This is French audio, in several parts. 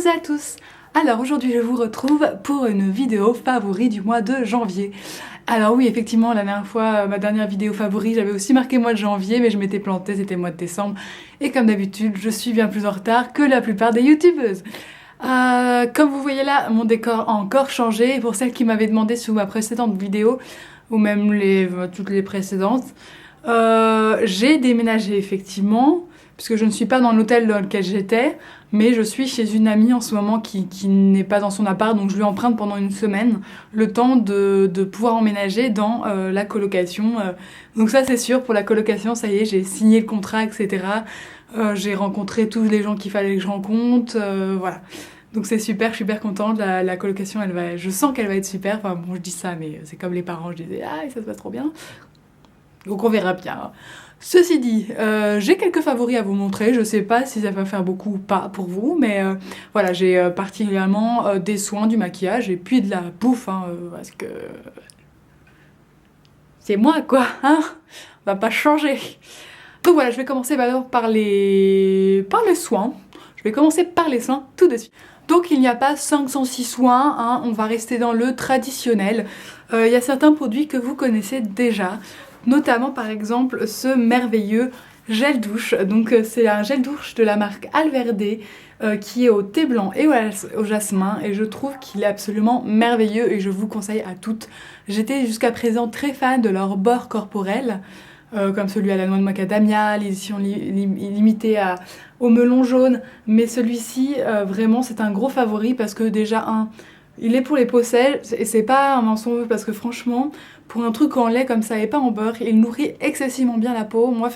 tous à tous. Alors aujourd'hui je vous retrouve pour une vidéo favori du mois de janvier. Alors oui, effectivement, la dernière fois, ma dernière vidéo favori, j'avais aussi marqué mois de janvier, mais je m'étais plantée, c'était mois de décembre. Et comme d'habitude, je suis bien plus en retard que la plupart des youtubeuses. Comme vous voyez là, mon décor a encore changé. Et pour celles qui m'avaient demandé sous ma précédente vidéo, ou même toutes les précédentes, j'ai déménagé effectivement, puisque je ne suis pas dans l'hôtel dans lequel j'étais, mais je suis chez une amie en ce moment qui n'est pas dans son appart, donc je lui emprunte pendant une semaine le temps de pouvoir emménager dans la colocation. Donc ça c'est sûr, pour la colocation, ça y est, j'ai signé le contrat, etc. J'ai rencontré tous les gens qu'il fallait que je rencontre, voilà. Donc c'est super, je suis super contente, la colocation, je sens qu'elle va être super. Enfin bon, je dis ça, mais c'est comme les parents, je disais « Ah, ça se passe trop bien ». Donc on verra bien. Ceci dit, j'ai quelques favoris à vous montrer, je sais pas si ça va faire beaucoup ou pas pour vous, mais voilà, j'ai particulièrement des soins, du maquillage et puis de la bouffe, hein, parce que c'est moi quoi, hein, on va pas changer. Donc voilà, je vais commencer d'abord par les soins. Je vais commencer par les soins tout de suite. Donc il n'y a pas 506 soins, hein, on va rester dans le traditionnel. Il y a certains produits que vous connaissez déjà, notamment par exemple ce merveilleux gel douche. Donc c'est un gel douche de la marque Alverde qui est au thé blanc et au jasmin, et je trouve qu'il est absolument merveilleux et je vous conseille à toutes. J'étais jusqu'à présent très fan de leur bord corporel, comme celui à la noix de macadamia, l'édition limitée au melon jaune, mais celui-ci vraiment c'est un gros favori parce que déjà il est pour les peaux sèches et c'est pas un mensonge parce que franchement pour un truc en lait comme ça et pas en beurre, il nourrit excessivement bien la peau. Moi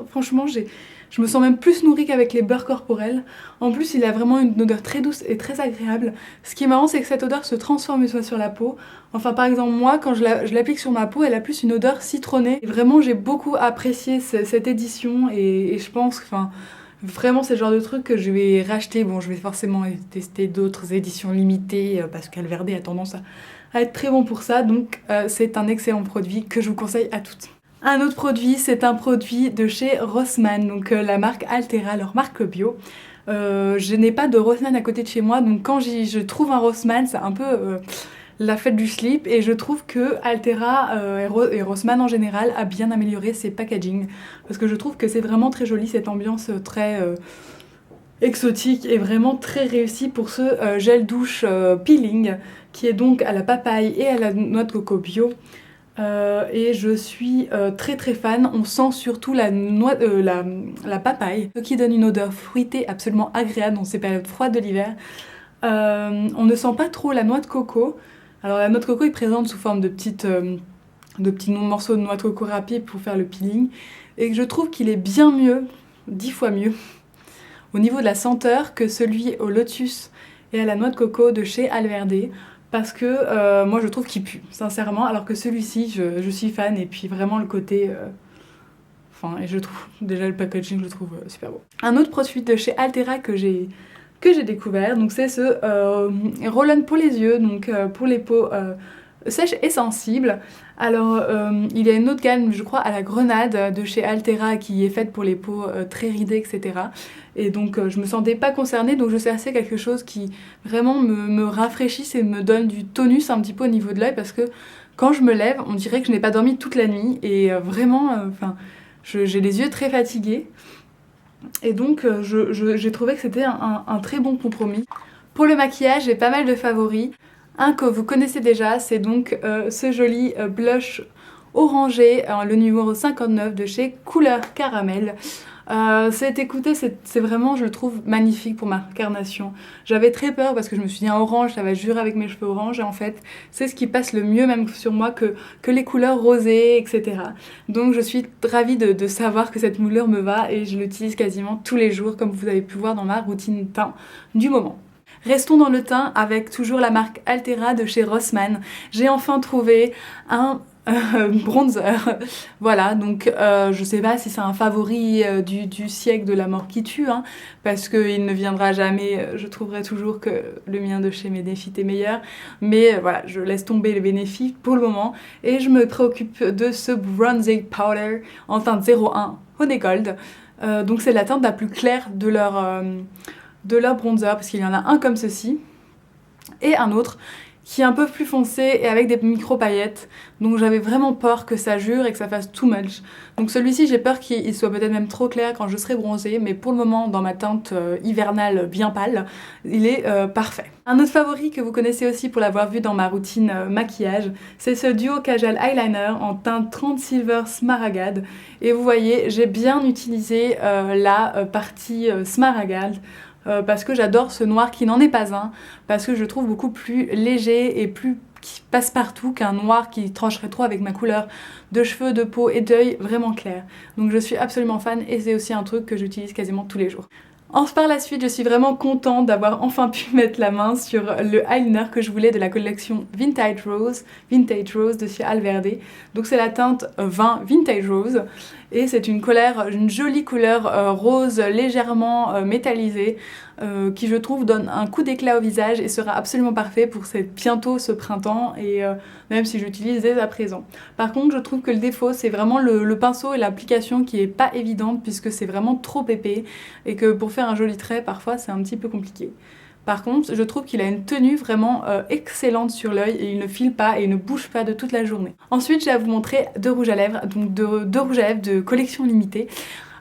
franchement je me sens même plus nourrie qu'avec les beurres corporels. En plus il a vraiment une odeur très douce et très agréable. Ce qui est marrant c'est que cette odeur se transforme une fois sur la peau. Enfin par exemple moi quand je l'applique sur ma peau, elle a plus une odeur citronnée. Et vraiment j'ai beaucoup apprécié cette édition et je pense que vraiment c'est le genre de truc que je vais racheter. Bon, je vais forcément tester d'autres éditions limitées parce qu'Alverde a tendance à être très bon pour ça. Donc c'est un excellent produit que je vous conseille à toutes. Un autre produit, c'est un produit de chez Rossmann, donc la marque Altera, leur marque bio. Je n'ai pas de Rossmann à côté de chez moi, donc quand je trouve un Rossmann, c'est un peu la fête du slip, et je trouve que Altera et Rossmann en général a bien amélioré ses packaging, parce que je trouve que c'est vraiment très joli, cette ambiance très exotique et vraiment très réussie pour ce gel douche peeling, qui est donc à la papaye et à la noix de coco bio. Et je suis très très fan. On sent surtout la papaye, ce qui donne une odeur fruitée absolument agréable dans ces périodes froides de l'hiver. On ne sent pas trop la noix de coco. Alors la noix de coco est présente sous forme de petits morceaux de noix de coco râpés pour faire le peeling, et je trouve qu'il est bien mieux, 10 fois mieux, au niveau de la senteur que celui au lotus et à la noix de coco de chez Alverde. Parce que moi je trouve qu'il pue, sincèrement, alors que celui-ci, je suis fan, et puis vraiment le côté... et je trouve, déjà le packaging, je le trouve super beau. Un autre produit de chez Altera que j'ai découvert, donc c'est ce roll-on pour les yeux, donc pour les peaux sèches et sensibles. Alors il y a une autre gamme, je crois, à la grenade de chez Altera qui est faite pour les peaux très ridées, etc. Et donc je me sentais pas concernée, donc je cherchais quelque chose qui vraiment me rafraîchisse et me donne du tonus un petit peu au niveau de l'œil, parce que quand je me lève, on dirait que je n'ai pas dormi toute la nuit, et vraiment, j'ai les yeux très fatigués. Et donc j'ai trouvé que c'était un très bon compromis. Pour le maquillage, j'ai pas mal de favoris. Un que vous connaissez déjà, c'est donc ce joli blush orangé, le numéro 59 de chez Couleur Caramel. C'est vraiment, je le trouve, magnifique pour ma carnation. J'avais très peur parce que je me suis dit un orange, ça va jurer avec mes cheveux orange, et en fait c'est ce qui passe le mieux même sur moi que les couleurs rosées, etc. Donc je suis ravie de savoir que cette couleur me va, et je l'utilise quasiment tous les jours, comme vous avez pu voir dans ma routine teint du moment. Restons dans le teint avec toujours la marque Altera de chez Rossmann. J'ai enfin trouvé un bronzer. Voilà, donc je sais pas si c'est un favori du siècle de la mort qui tue, hein, parce qu'il ne viendra jamais, je trouverai toujours que le mien de chez Benefit est meilleur, mais voilà, je laisse tomber les Benefit pour le moment, et je me préoccupe de ce bronzing powder en teinte 01 Honey Gold. Donc c'est la teinte la plus claire de de leur bronzer, parce qu'il y en a un comme ceci, et un autre qui est un peu plus foncé et avec des micro paillettes, donc j'avais vraiment peur que ça jure et que ça fasse too much. Donc celui-ci j'ai peur qu'il soit peut-être même trop clair quand je serai bronzée, mais pour le moment dans ma teinte hivernale bien pâle, il est parfait. Un autre favori que vous connaissez aussi pour l'avoir vu dans ma routine maquillage, c'est ce duo Kajal Eyeliner en teinte 30 Silver Smaragd, et vous voyez j'ai bien utilisé la partie Smaragd, parce que j'adore ce noir qui n'en est pas un, parce que je le trouve beaucoup plus léger et plus qui passe partout qu'un noir qui trancherait trop avec ma couleur de cheveux, de peau et d'œil vraiment clair. Donc je suis absolument fan et c'est aussi un truc que j'utilise quasiment tous les jours. Par la suite, je suis vraiment contente d'avoir enfin pu mettre la main sur le eyeliner que je voulais de la collection Vintage Rose de chez Alverde. Donc c'est la teinte 20 Vintage Rose et c'est une jolie couleur rose légèrement métallisée qui je trouve donne un coup d'éclat au visage et sera absolument parfait pour bientôt ce printemps et même si j'utilise dès à présent. Par contre, je trouve que le défaut c'est vraiment le pinceau et l'application qui est pas évidente puisque c'est vraiment trop épais et que pour faire un joli trait parfois c'est un petit peu compliqué. Par contre, je trouve qu'il a une tenue vraiment excellente sur l'œil et il ne file pas et il ne bouge pas de toute la journée. Ensuite, je vais vous montrer deux rouges à lèvres, donc deux rouges à lèvres de collection limitée.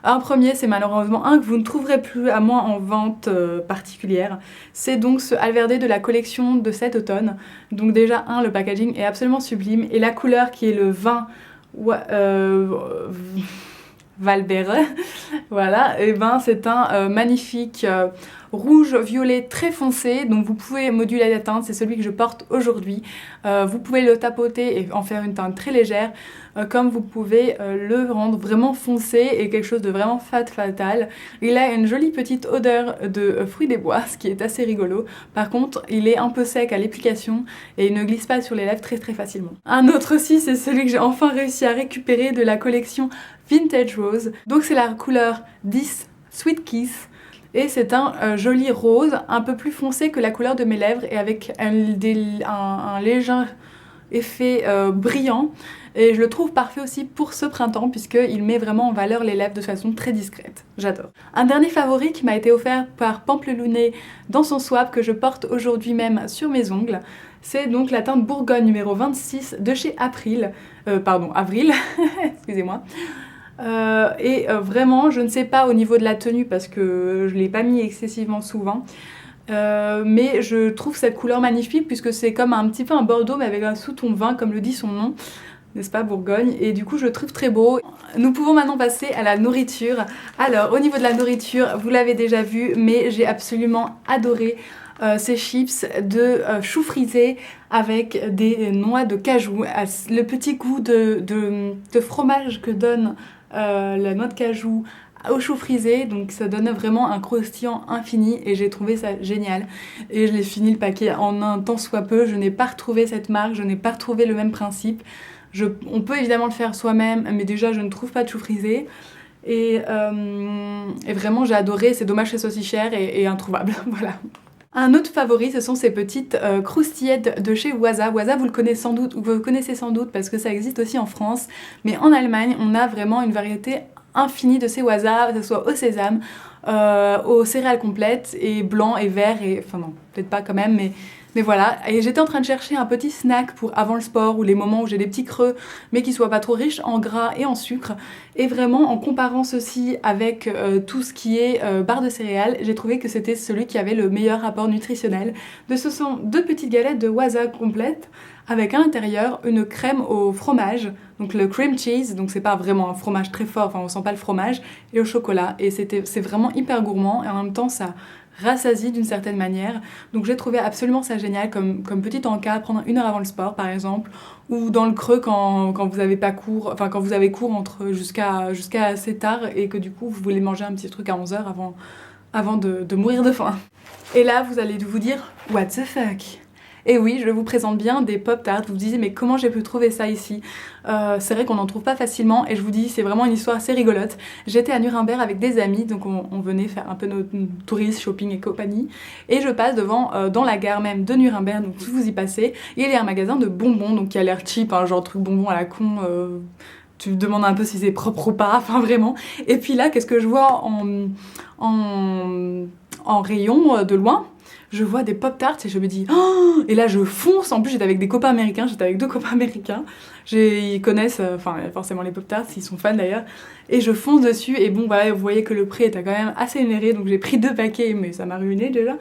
Un premier, c'est malheureusement un que vous ne trouverez plus à moins en vente particulière. C'est donc ce Alverde de la collection de cet automne. Donc déjà, le packaging est absolument sublime et la couleur qui est le vin Valverde, voilà, et ben c'est un magnifique rouge-violet très foncé, donc vous pouvez moduler la teinte, c'est celui que je porte aujourd'hui. Vous pouvez le tapoter et en faire une teinte très légère, comme vous pouvez le rendre vraiment foncé et quelque chose de vraiment fatal. Il a une jolie petite odeur de fruits des bois, ce qui est assez rigolo. Par contre, il est un peu sec à l'application et il ne glisse pas sur les lèvres très facilement. Un autre aussi, c'est celui que j'ai enfin réussi à récupérer de la collection Vintage Rose. Donc c'est la couleur 10 Sweet Kiss. Et c'est un joli rose, un peu plus foncé que la couleur de mes lèvres et avec un léger effet brillant. Et je le trouve parfait aussi pour ce printemps puisqu'il met vraiment en valeur les lèvres de façon très discrète. J'adore. Un dernier favori qui m'a été offert par Pamplelounet dans son swap que je porte aujourd'hui même sur mes ongles. C'est donc la teinte Bourgogne numéro 26 de chez Avril, excusez-moi. Vraiment, je ne sais pas au niveau de la tenue parce que je ne l'ai pas mis excessivement souvent. Mais je trouve cette couleur magnifique puisque c'est comme un petit peu un bordeaux mais avec un sous-ton vin comme le dit son nom, n'est-ce pas, Bourgogne, et du coup je le trouve très beau. Nous pouvons maintenant passer à la nourriture. Alors au niveau de la nourriture, vous l'avez déjà vu, mais j'ai absolument adoré ces chips de chou frisé avec des noix de cajou. Le petit goût de fromage que donne la noix de cajou au chou frisé, donc ça donne vraiment un croustillant infini et j'ai trouvé ça génial. Et je l'ai fini le paquet en un temps soit peu, je n'ai pas retrouvé cette marque, je n'ai pas retrouvé le même principe. On peut évidemment le faire soi-même, mais déjà je ne trouve pas de chou frisé. Et vraiment j'ai adoré, c'est dommage que ce soit si cher et introuvable, voilà. Un autre favori, ce sont ces petites croustillettes de chez Waza. Waza, vous le connaissez sans doute parce que ça existe aussi en France, mais en Allemagne, on a vraiment une variété infinie de ces Waza, que ce soit au sésame, aux céréales complètes, et blanc et vert, et enfin non, peut-être pas quand même, mais voilà. Et j'étais en train de chercher un petit snack pour avant le sport ou les moments où j'ai des petits creux mais qui soient pas trop riches en gras et en sucre. Et vraiment en comparant ceci avec tout ce qui est barre de céréales, j'ai trouvé que c'était celui qui avait le meilleur rapport nutritionnel. Ce sont deux petites galettes de Waza complètes avec à l'intérieur une crème au fromage, donc le cream cheese, donc c'est pas vraiment un fromage très fort, enfin on sent pas le fromage, et au chocolat. Et c'est vraiment hyper gourmand et en même temps ça rassasie d'une certaine manière. Donc j'ai trouvé absolument ça génial comme petit encas à prendre 1 heure avant le sport par exemple, ou dans le creux quand vous avez pas cours, enfin quand vous avez cours jusqu'à assez tard et que du coup vous voulez manger un petit truc à 11 heures avant de mourir de faim. Et là vous allez vous dire what the fuck. Et oui, je vous présente bien des Pop-Tarts. Vous vous disiez mais comment j'ai pu trouver ça ici? C'est vrai qu'on n'en trouve pas facilement et je vous dis c'est vraiment une histoire assez rigolote. J'étais à Nuremberg avec des amis, donc on venait faire un peu notre tourisme, shopping et compagnie. Et je passe dans la gare même de Nuremberg, donc si vous y passez, il y a un magasin de bonbons, donc qui a l'air cheap, hein, genre truc bonbons à la con. Tu te demandes un peu si c'est propre ou pas, enfin vraiment. Et puis là, qu'est-ce que je vois en rayon de loin, je vois des Pop-Tarts et je me dis oh, et là je fonce. En plus j'étais avec des copains américains, j'étais avec 2 copains américains, ils connaissent, enfin forcément les Pop-Tarts, ils sont fans d'ailleurs, et je fonce dessus et bon voilà, vous voyez que le prix était quand même assez énéré, donc j'ai pris 2 paquets mais ça m'a ruiné déjà.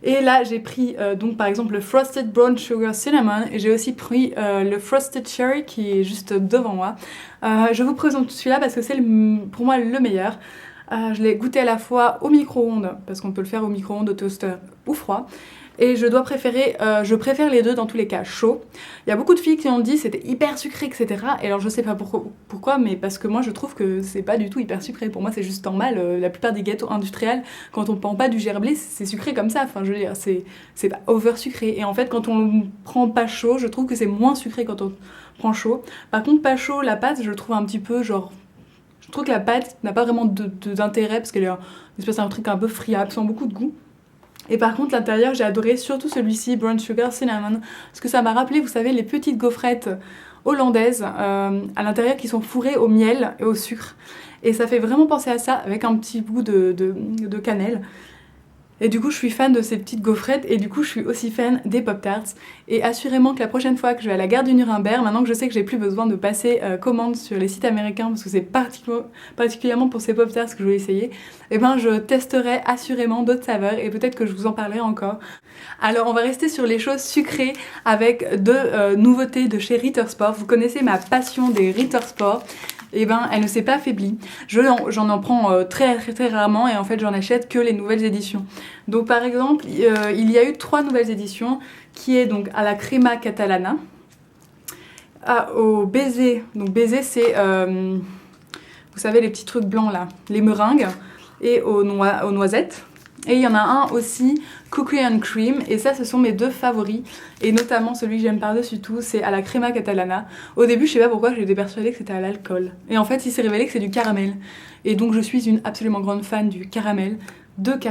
Et là j'ai pris donc par exemple le Frosted Brown Sugar Cinnamon, et j'ai aussi pris le Frosted Cherry qui est juste devant moi. Je vous présente celui-là parce que c'est pour moi le meilleur. Je l'ai goûté à la fois au micro-ondes, parce qu'on peut le faire au micro-ondes, au toaster ou froid. Et je préfère les deux dans tous les cas chaud. Il y a beaucoup de filles qui ont dit c'était hyper sucré, etc. Et alors je sais pas pourquoi, mais parce que moi je trouve que c'est pas du tout hyper sucré. Pour moi c'est juste normal. La plupart des gâteaux industriels, quand on prend pas du gerblé, c'est sucré comme ça. Enfin je veux dire, c'est pas over sucré. Et en fait quand on prend pas chaud, je trouve que c'est moins sucré quand on prend chaud. Par contre pas chaud, la pâte je le trouve un petit peu genre... Je trouve que la pâte n'a pas vraiment d'intérêt parce qu'elle est une espèce d'un truc un peu friable, sans beaucoup de goût. Et par contre l'intérieur j'ai adoré, surtout celui-ci, Brown Sugar Cinnamon, parce que ça m'a rappelé, vous savez, les petites gaufrettes hollandaises à l'intérieur qui sont fourrées au miel et au sucre. Et ça fait vraiment penser à ça, avec un petit goût de cannelle. Et du coup je suis fan de ces petites gaufrettes, et du coup je suis aussi fan des Pop-Tarts. Et assurément que la prochaine fois que je vais à la gare du Nuremberg, maintenant que je sais que j'ai plus besoin de passer commande sur les sites américains, parce que c'est particulièrement pour ces Pop-Tarts que je vais essayer, et ben je testerai assurément d'autres saveurs, et peut-être que je vous en parlerai encore. Alors on va rester sur les choses sucrées avec 2 nouveautés de chez Ritter Sport. Vous connaissez ma passion des Ritter Sport. Et ben elle ne s'est pas affaiblie. J'en en prends très rarement, et en fait j'en achète que les nouvelles éditions. Donc par exemple il y a eu 3 nouvelles éditions, qui est donc à la crema catalana, au baiser. Donc baiser c'est vous savez les petits trucs blancs là, les meringues, et aux noisettes. Et il y en a un aussi, Cookie and Cream, et ça ce sont mes 2 favoris, et notamment celui que j'aime par-dessus tout, c'est à la crema catalana. Au ddébut je sais pas pourquoi j'étais persuadée que c'était à l'alcool, et en fait il s'est révélé que c'est du caramel, et donc je suis une absolument grande fan du caramel, donc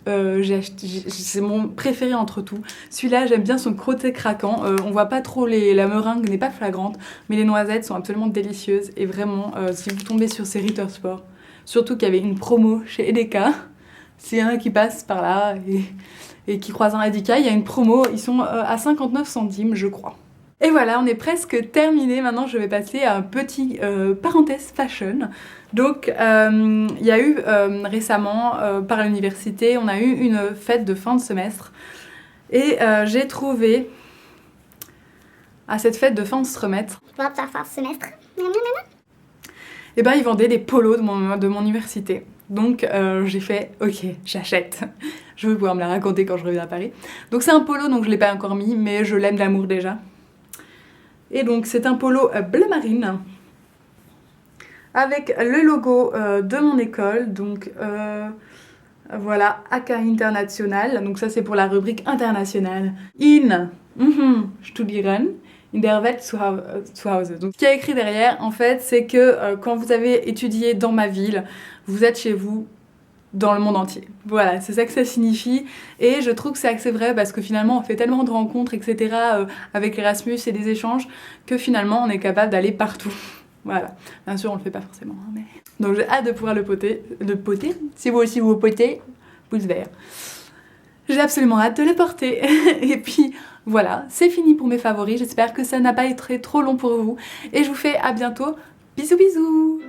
c'est mon préféré entre tout. Celui-là j'aime bien son côté craquant, on voit pas trop la meringue n'est pas flagrante, mais les noisettes sont absolument délicieuses, et vraiment si vous tombez sur ces Ritter Sport, surtout qu'il y avait une promo chez Edeka, s'il y en a qui passent par là et qui croisent un Edeka, il y a une promo, ils sont à 59 centimes je crois. Et voilà, on est presque terminé. Maintenant je vais passer à un petit parenthèse fashion. Donc il y a eu récemment par l'université, on a eu une fête de fin de semestre, et j'ai trouvé à cette fête de fin de semestre, et ben ils vendaient des polos de mon université. Donc j'ai fait ok, j'achète. Je veux pouvoir me la raconter quand je reviens à Paris. Donc c'est un polo, donc je l'ai pas encore mis, mais je l'aime d'amour déjà. Et donc c'est un polo bleu marine avec le logo de mon école, donc voilà, AK International. Donc ça c'est pour la rubrique internationale. Studieren in der Welt zu Hause. Donc ce qu'il y a écrit derrière en fait, c'est que quand vous avez étudié dans ma ville, vous êtes chez vous dans le monde entier. Voilà, c'est ça que ça signifie, et je trouve que c'est assez vrai, parce que finalement on fait tellement de rencontres, etc. Avec Erasmus et des échanges, que finalement on est capable d'aller partout. Voilà, bien sûr on le fait pas forcément, hein, mais... Donc j'ai hâte de pouvoir le poter, si vous aussi vous potez, pouce vert. J'ai absolument hâte de le porter. Et puis voilà, c'est fini pour mes favoris, j'espère que ça n'a pas été trop long pour vous, et je vous fais à bientôt, bisous bisous.